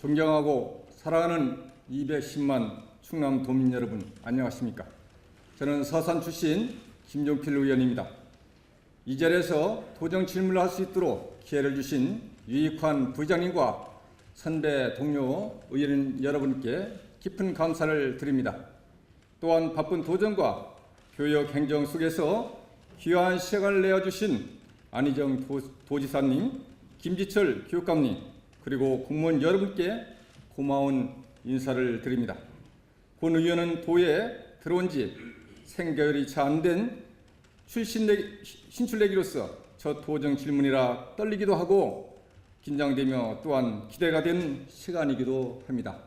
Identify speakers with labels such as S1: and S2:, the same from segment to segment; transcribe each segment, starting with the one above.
S1: 존경하고 사랑하는 210만 충남도민 여러분, 안녕하십니까? 저는 서산 출신 김종필 의원입니다. 이 자리에서 도정 질문을 할 수 있도록 기회를 주신 유익환 부의장님과 선배 동료 의원 여러분께 깊은 감사를 드립니다. 또한 바쁜 도정과 교역 행정 속에서 귀한 시간을 내어주신 안희정 도지사님, 김지철 교육감님, 그리고 공무원 여러분께 고마운 인사를 드립니다. 본 의원은 도에 들어온 지 생겨울이 채 안 된 신출내기로서 첫 도정 질문이라 떨리기도 하고 긴장되며 또한 기대가 된 시간이기도 합니다.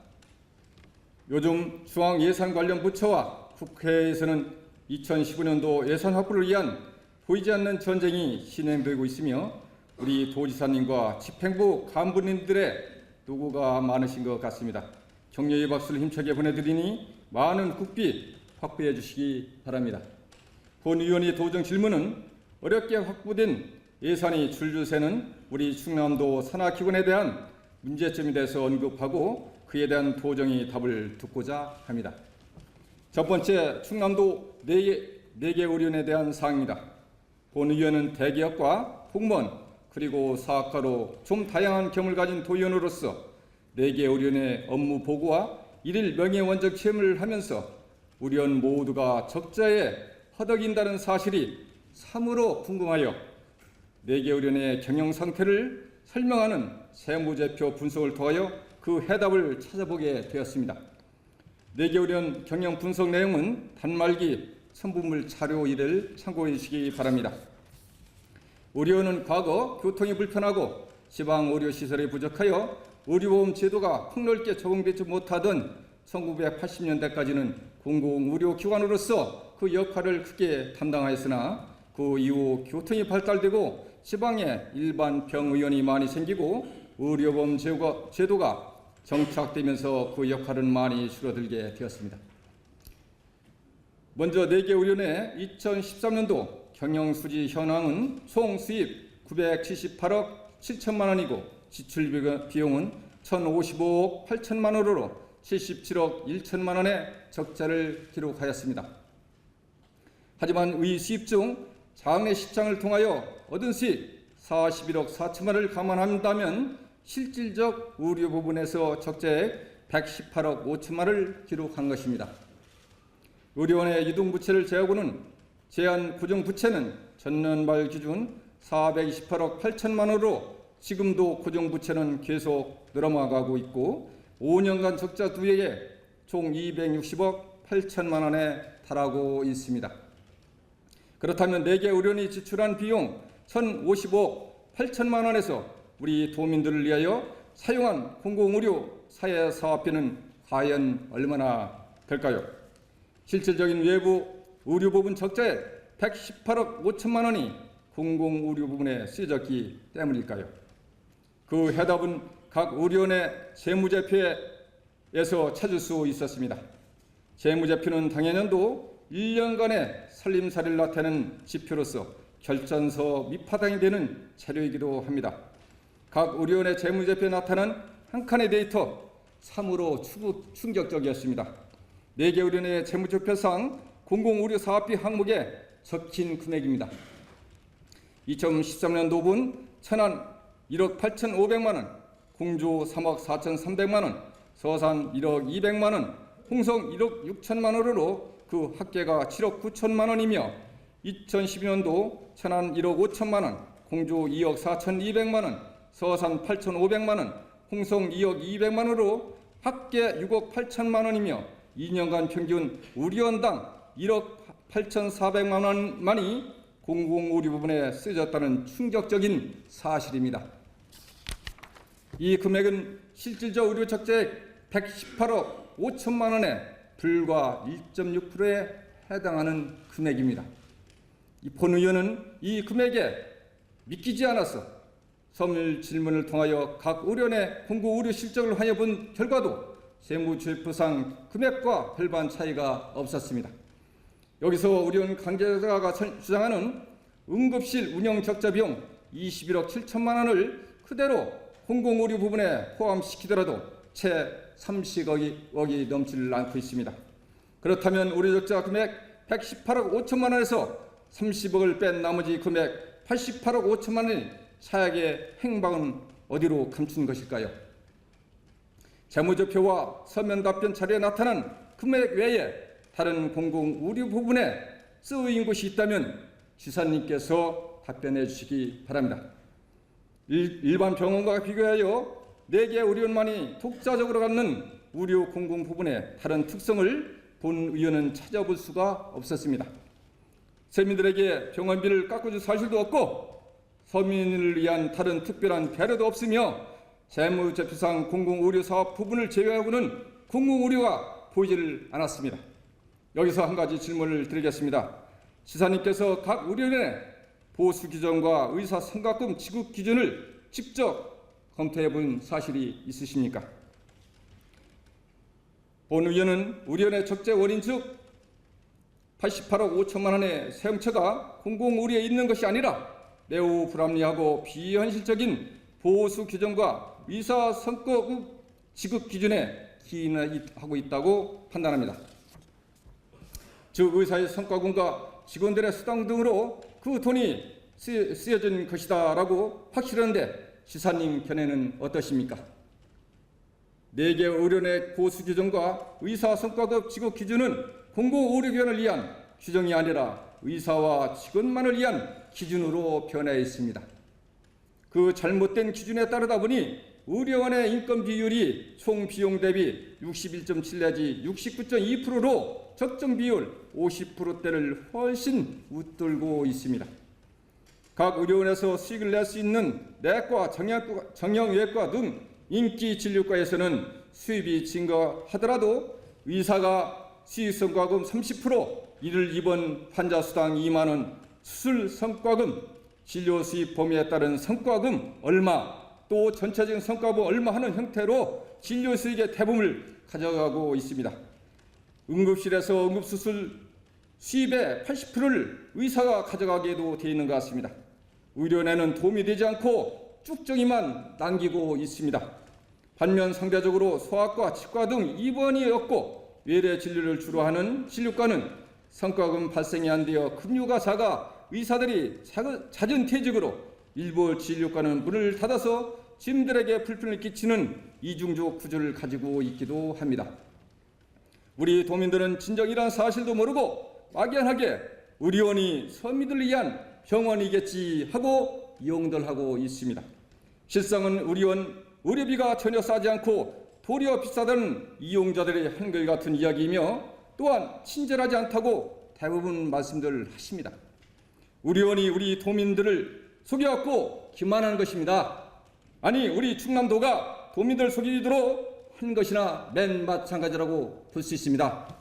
S1: 요즘 중앙 예산 관련 부처와 국회에서는 2015년도 예산 확보를 위한 보이지 않는 전쟁이 진행되고 있으며 우리 도지사님과 집행부 간부님들의 노고가 많으신 것 같습니다. 격려의 박수를 힘차게 보내드리니 많은 국비 확보해 주시기 바랍니다. 본 의원의 도정 질문은 어렵게 확보된 예산이 줄줄 새는 우리 충남도 산하기관에 대한 문제점에 대해서 언급하고 그에 대한 도정의 답을 듣고자 합니다. 첫 번째, 충남도 4개 의료원에 대한 사항입니다. 본 의원은 대기업과 공무원 그리고 사학과로 좀 다양한 경험을 가진 도의원으로서 4개 의료원의 업무 보고와 1일 명예원적 체험을 하면서 의료원 모두가 적자에 허덕인다는 사실이 참으로 궁금하여 4개 의료원의 경영 상태를 설명하는 세무제표 분석을 통하여 그 해답을 찾아보게 되었습니다. 4개 의료원 경영 분석 내용은 단말기 첨부물 자료 1을 참고해 주시기 바랍니다. 의료원은 과거 교통이 불편하고 지방 의료시설이 부족하여 의료보험 제도가 폭넓게 적용되지 못하던 1980년대까지는 공공의료기관으로서 그 역할을 크게 담당하였으나 그 이후 교통이 발달되고 지방에 일반 병의원이 많이 생기고 의료보험 제도가 정착되면서 그 역할은 많이 줄어들게 되었습니다. 먼저 4개 의료원의 2013년도 경영수지 현황은 총 수입 978억 7천만 원이고 지출 비용은 1,055억 8천만 원으로 77억 1천만 원의 적자를 기록하였습니다. 하지만 의 수입 중 장례 시장을 통하여 얻은 수입 41억 4천만 원을 감안한다면 실질적 의료 부분에서 적자액 118억 5천만 원을 기록한 것입니다. 의료원의 유동부채를 제하고는 제한 고정부채는 전년 말 기준 428억 8천만 원으로 지금도 고정부채는 계속 늘어나가고 있고 5년간 적자 2회에 총 260억 8천만 원에 달하고 있습니다. 그렇다면 4개 의료원이 지출한 비용 1,055억 8천만 원에서 우리 도민들을 위하여 사용한 공공의료 사회사업비는 과연 얼마나 될까요? 실질적인 외부 의료 부분 적자액 118억 5천만 원이 공공의료 부분에 쓰여졌기 때문일까요? 그 해답은 각 의료원의 재무제표에서 찾을 수 있었습니다. 재무제표는 당해년도 1년간의 살림살이를 나타내는 지표로서 결전서 밑바탕이 되는 자료이기도 합니다. 각 의료원의 재무제표에 나타난 한 칸의 데이터 참으로 충격적이었습니다. 4개 의료원의 재무제표상 공공의료사업비 항목에 적힌 금액입니다. 2013년도분 천안 1억 8,500만 원, 공주 3억 4,300만 원, 서산 1억 200만 원, 홍성 1억 6천만 원으로 그 합계가 7억 9천만 원이며 2012년도 천안 1억 5천만 원, 공주 2억 4,200만 원, 서산 8,500만 원, 홍성 2억 200만 원으로 합계 6억 8천만 원이며 2년간 평균 의료원당 1억 8,400만 원만이 공공의료 부분에 쓰여졌다는 충격적인 사실입니다. 이 금액은 실질적 의료 적자액 118억 5천만 원에 불과 1.6%에 해당하는 금액입니다. 본 의원은 이 금액에 믿기지 않아서 서면 질문을 통하여 각 의료원의 공공의료 실적을 확인해본 결과도 재무제표상 금액과 별반 차이가 없었습니다. 여기서 의료원 관계자가 주장하는 응급실 운영 적자 비용 21억 7천만 원을 그대로 공공의료 부분에 포함시키더라도 채 30억이 넘지를 않고 있습니다. 그렇다면 우리 적자 금액 118억 5천만 원에서 30억을 뺀 나머지 금액 88억 5천만 원의 차액의 행방은 어디로 감춘 것일까요? 재무제표와 서면 답변 자료에 나타난 금액 외에 다른 공공의료 부분에 쓰인 곳이 있다면 지사님께서 답변해 주시기 바랍니다. 일반 병원과 비교하여 4개 의료원만이 독자적으로 갖는 의료 공공 부분의 다른 특성을 본 의원은 찾아볼 수가 없었습니다. 서민들에게 병원비를 깎아줄 사실도 없고 서민을 위한 다른 특별한 배려도 없으며 재무제표상 공공의료사업 부분을 제외하고는 공공의료가 보이지를 않았습니다. 여기서 한 가지 질문을 드리겠습니다. 지사님께서 각 의료원의 보수 규정과 의사 성과금 지급 기준을 직접 검토해 본 사실이 있으십니까? 본 의원은 의료원의 적재 원인 즉 88억 5천만 원의 세형처가 공공의료에 있는 것이 아니라 매우 불합리하고 비현실적인 보수 규정과 의사 성과급 지급 기준에 기인하고 있다고 판단합니다. 즉 의사의 성과금과 직원들의 수당 등으로 그 돈이 쓰여진 것이다라고 확실한데 지사님 견해는 어떠십니까? 4개 의료원의 보수 규정과 의사 성과급 지급 기준은 공공의료기관을 위한 규정이 아니라 의사와 직원만을 위한 기준으로 변해 있습니다. 그 잘못된 기준에 따르다 보니 의료원의 인건 비율이 총 비용 대비 61.7 내지 69.2%로 적정 비율 50%대를 훨씬 웃돌고 있습니다. 각 의료원에서 수익을 낼 수 있는 내과, 정형외과 등 인기 진료과에서는 수입이 증가하더라도 의사가 수익 성과금 30%, 이를 입원 환자 수당 2만 원, 수술 성과금, 진료 수입 범위에 따른 성과금 얼마, 또 전체적인 성과금 얼마 하는 형태로 진료 수익의 대부분을 가져가고 있습니다. 응급실에서 응급수술 수입의 80%를 의사가 가져가게도 되어 있는 것 같습니다. 의료원에는 도움이 되지 않고 쭉정이만 남기고 있습니다. 반면 상대적으로 소아과, 치과 등 입원이 없고 외래 진료를 주로 하는 진료과는 성과금 발생이 안 되어 급료가 작아 의사들이 잦은 퇴직으로 일부 진료과는 문을 닫아서 시민들에게 불편을 끼치는 이중적 구조를 가지고 있기도 합니다. 우리 도민들은 진정이란 사실도 모르고 막연하게 의료원이 서민들을 위한 병원이겠지 하고 이용들 하고 있습니다. 실상은 의료원 의료비가 전혀 싸지 않고 도리어 비싸다는 이용자들의 한결같은 이야기이며 또한 친절하지 않다고 대부분 말씀들 하십니다. 의료원이 우리 도민들을 속여갖고 기만하는 것입니다. 아니 우리 충남도가 도민들 속이도록 한 것이나 맨 마찬가지라고 볼 수 있습니다.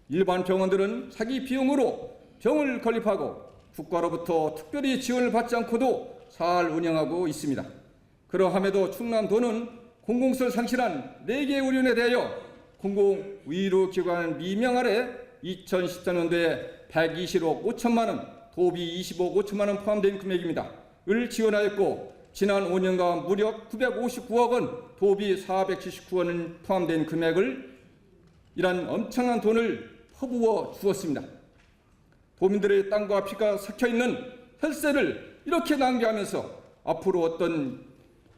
S1: 일반 병원들은 자기 비용으로 병을 건립하고 국가로부터 특별히 지원을 받지 않고도 잘 운영하고 있습니다. 그러함에도 충남도는 공공성을 상실한 4개 의료원에 대하여 공공의료기관 미명 아래 2014년도에 120억 5천만 원, 도비 20억 5천만 원 포함된 금액입니다. 을 지원하였고 지난 5년간 무려 959억 원, 도비 479원은 포함된 금액을 이란 엄청난 돈을 퍼부어 주었습니다. 도민들의 땀과 피가 섞여있는 혈세를 이렇게 낭비하면서 앞으로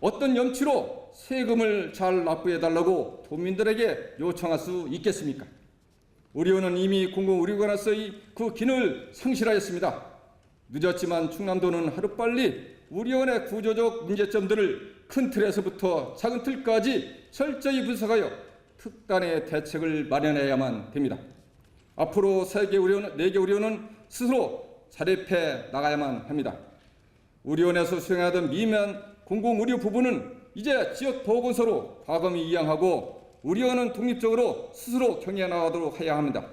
S1: 어떤 염치로 세금을 잘 납부해달라고 도민들에게 요청할 수 있겠습니까? 의료원은 이미 공공의료관으로서의 그 기능을 상실하였습니다. 늦었지만 충남도는 하루빨리 의료원의 구조적 문제점들을 큰 틀에서부터 작은 틀까지 철저히 분석하여 특단의 대책을 마련해야만 됩니다. 앞으로 4개 의료원은 스스로 자립해 나가야만 합니다. 의료원에서 수행하던 미면 공공의료 부분은 이제 지역보건소로 과감히 이양하고 의료원은 독립적으로 스스로 경영해 나가도록 해야 합니다.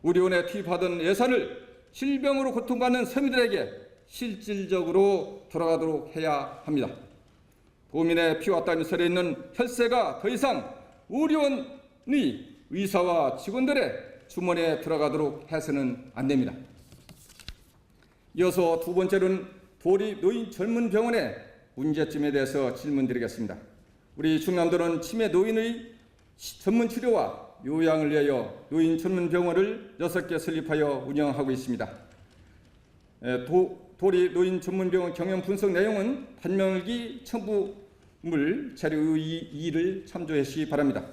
S1: 의료원에 투입하던 예산을 질병으로 고통받는 서민들에게 실질적으로 돌아가도록 해야 합니다. 도민의 피와 땀이 서려 있는 혈세가 더 이상 의료원이 의사와 직원들의 주머니에 들어가도록 해서는 안 됩니다. 이어서 두 번째로는 도립 노인 젊은 병원의 문제점에 대해서 질문드리겠습니다. 우리 충남도는 치매 노인의 전문 치료와 요양을 위하여 노인 전문 병원을 6개 설립하여 운영하고 있습니다. 도리 노인 전문 병원 경영 분석 내용은 단명기 첨부물 자료 2를 참조하시기 바랍니다.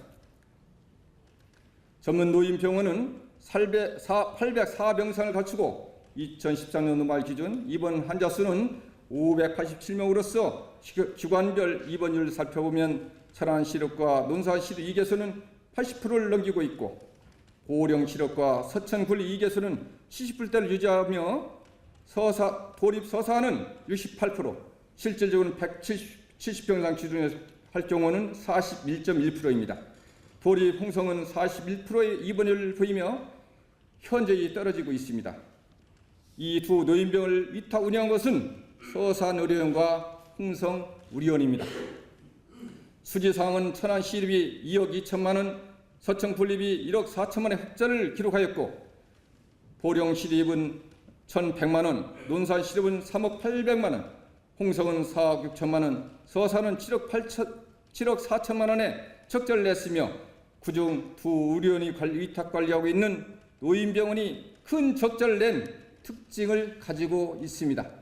S1: 전문 노인 병원은 804병상을 갖추고 2013년도 말 기준 입원 환자 수는 587명으로서 기관별 입원율을 살펴보면 천안 시력과 논산 시력 2개소는 80%를 넘기고 있고 고령 시력과 서천 굴리 2개소는 70%대를 유지하며 도립 서사는 68%, 실질적으로는 170병상 기준에 할 경우는 41.1%입니다. 도립 홍성은 41%의 입원율을 보이며 현저히 떨어지고 있습니다. 이 두 노인병을 위탁 운영한 것은 서산의료원과 홍성의료원입니다. 수지사항은 천안 시립이 2억 2천만 원, 서천 굴립이 1억 4천만 원의 흑자를 기록하였고 보령 시립은 1,100만 원, 논산 시립은 3억 800만 원, 홍성은 4억 6천만 원, 서산은 7억 4천만 원의 적자를 냈으며 그중 두 의료원이 위탁 관리하고 있는 노인병원이 큰 적자를 낸 특징을 가지고 있습니다.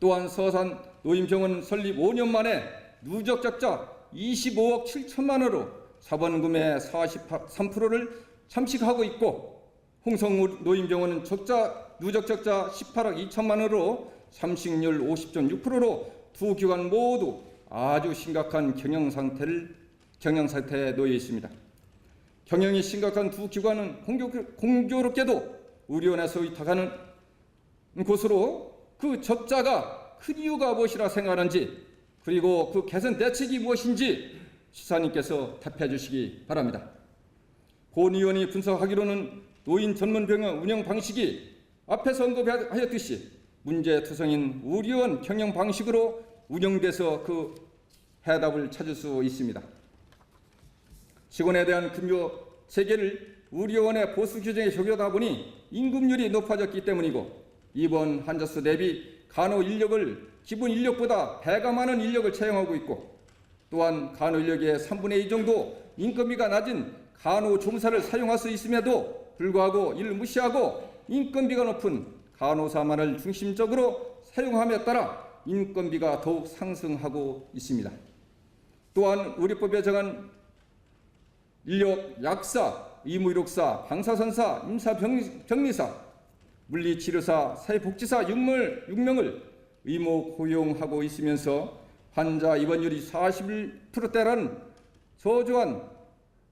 S1: 또한 서산 노인병원 설립 5년 만에 누적 적자 25억 7천만 원으로 자본금의 43%를 잠식하고 있고 홍성 노인병원은 누적 적자 18억 2천만 원으로 잠식률 50.6%로 두 기관 모두 아주 심각한 경영 상태에 놓여 있습니다. 경영이 심각한 두 기관은 공교롭게도 의료원에서 위탁하는 곳으로 그 적자가 큰 이유가 무엇이라 생각하는지 그리고 그 개선 대책이 무엇인지 시사님께서 답해 주시기 바랍니다. 권 의원이 분석하기로는 노인 전문병원 운영 방식이 앞에서 언급하였듯이 문제투성인 의료원 경영 방식으로 운영돼서 그 해답을 찾을 수 있습니다. 직원에 대한 급여 체계를 의료원의 보수 규정에 적용하다 보니 임금률이 높아졌기 때문이고 입원 환자 수 대비 간호 인력을 기본 인력보다 배가 많은 인력을 채용하고 있고 또한 간호 인력의 3분의 2 정도 인건비가 낮은 간호조무사를 사용할 수 있음에도 불구하고 이를 무시하고 인건비가 높은 간호사만을 중심적으로 사용함에 따라 인건비가 더욱 상승하고 있습니다. 또한 의료법에 정한 인력 약사, 의무이력사, 방사선사, 임사병리사, 물리치료사, 사회복지사 6명을 의무 고용하고 있으면서 환자 입원율이 41%대라는 저조한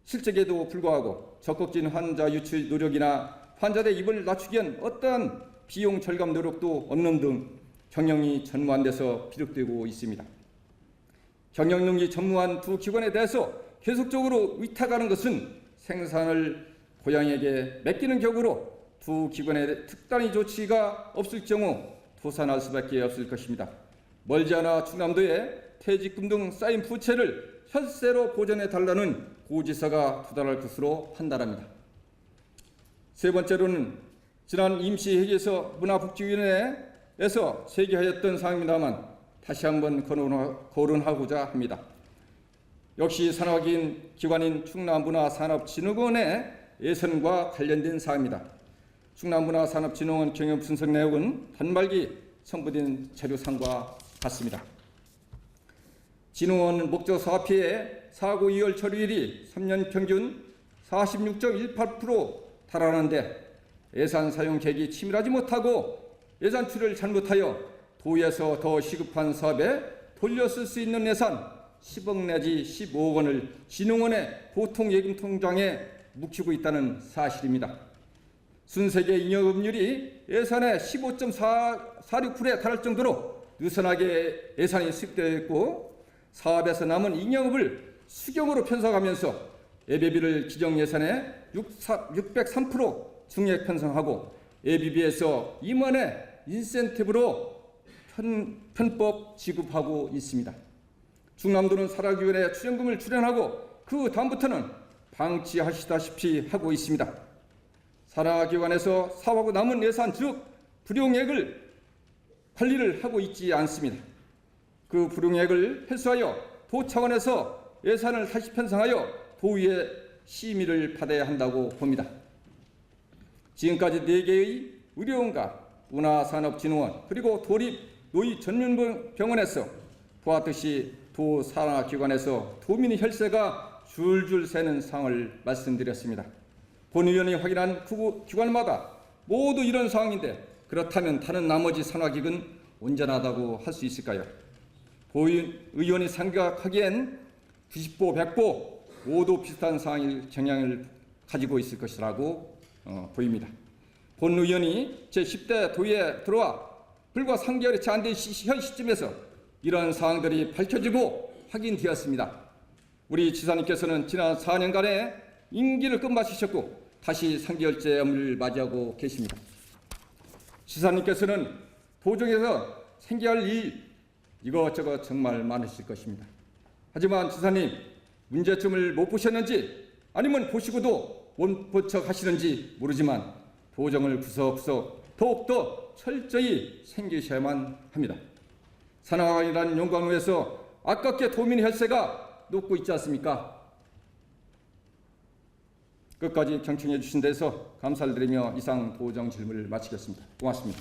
S1: 실적에도 불구하고 적극적인 환자 유치 노력이나 환자들의 입원을 낮추기 위한 어떠한 비용 절감 노력도 없는 등 경영이 전무한데서 비롯되고 있습니다. 경영 능력이 전무한 두 기관에 대해서 계속적으로 위탁하는 것은 생산을 고양이에게 맡기는 격으로 두 기관의 특단의 조치가 없을 경우 도산할 수밖에 없을 것입니다. 멀지 않아 충남도에 퇴직금 등 쌓인 부채를 혈세로 보전해 달라는 고지서가 도달할 것으로 판단합니다. 세 번째로는 지난 임시회의에서 문화복지위원회에서 제기하였던 사항입니다만 다시 한번 거론하고자 합니다. 역시 산하기관인 충남문화산업진흥원의 예산과 관련된 사항입니다. 충남문화산업진흥원 경영 분석 내용은 단말기 첨부된 자료상과 같습니다. 진흥원 목적 사업피해 사고 이월 처리율이 3년 평균 46.18% 달하는데 예산 사용 계획이 치밀하지 못하고 예산 추이를 잘못하여 도에서 더 시급한 사업에 돌려 쓸 수 있는 예산 10억 내지 15억 원을 진흥원의 보통예금 통장에 묵히고 있다는 사실입니다. 순세계 잉여금률이 예산의 15.46%에 달할 정도로 느슨하게 예산이 수립되어 있고 사업에서 남은 잉여금을 수경으로 편성하면서 예비비를 기정 예산의 603% 증액 편성하고 예비비에서 임원의 인센티브로 편법 지급하고 있습니다. 충남도는 산하기관에 출연금을 출연하고 그 다음부터는 방치하시다시피 하고 있습니다. 산하기관에서 사업하고 남은 예산 즉 불용액을 관리를 하고 있지 않습니다. 그 불용액을 회수하여 도 차원에서 예산을 다시 편성하여 도의회 심의를 받아야 한다고 봅니다. 지금까지 4개의 의료원과 문화산업진흥원 그리고 도립노인전문병원에서 보았듯이 도 산하기관에서 도민의 혈세가 줄줄 새는 상황을 말씀드렸습니다. 본 의원이 확인한 기관마다 모두 이런 상황인데 그렇다면 다른 나머지 산하기관 온전하다고 할 수 있을까요? 보 의원이 생각하기엔 90보, 100보 모두 비슷한 상황일 경향을 가지고 있을 것이라고 보입니다. 본 의원이 제10대 도의회에 들어와 불과 3개월이 채 안 된 현 시점에서 이런 사항들이 밝혀지고 확인되었습니다. 우리 지사님께서는 지난 4년간의 임기를 끝마치셨고 다시 3개월째 업무를 맞이하고 계십니다. 지사님께서는 도정에서 생겨야 할 일 이것저것 정말 많으실 것입니다. 하지만 지사님 문제점을 못 보셨는지 아니면 보시고도 못 포착하시는지 모르지만 도정을 구석구석 더욱더 철저히 챙기셔야만 합니다. 산하관이라는 용광을 위해서 아깝게 도민의 혈세가 녹고 있지 않습니까? 끝까지 경청해 주신 데서 감사를 드리며 이상 도정 질문을 마치겠습니다. 고맙습니다.